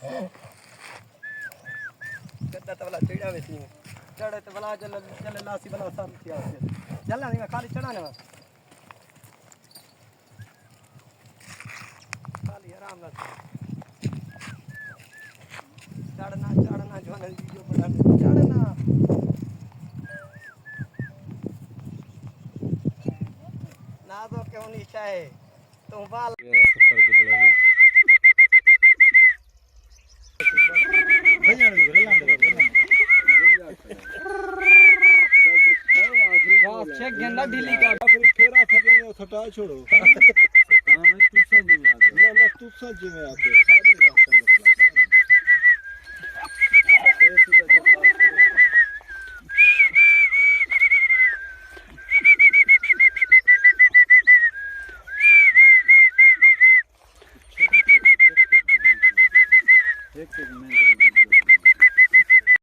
गद्दा तो वाला चिड़ा वेसी में चढ़े तो वाला चल चल लासी वाला सब किया चलना नहीं खाली चढ़ाने में खाली आराम से चढ़ना चढ़ना जो है वीडियो बनाने चढ़ना ना तो क्यों नहीं चाहे तुम बाल सफर को चेक गंदा ढीली का फिर फेरा सफर में खटा छोड़ो हां मैं तुझसे नहीं आ गया ना तुझसे जिम्मे आके सारे रास्ते में एक मिनट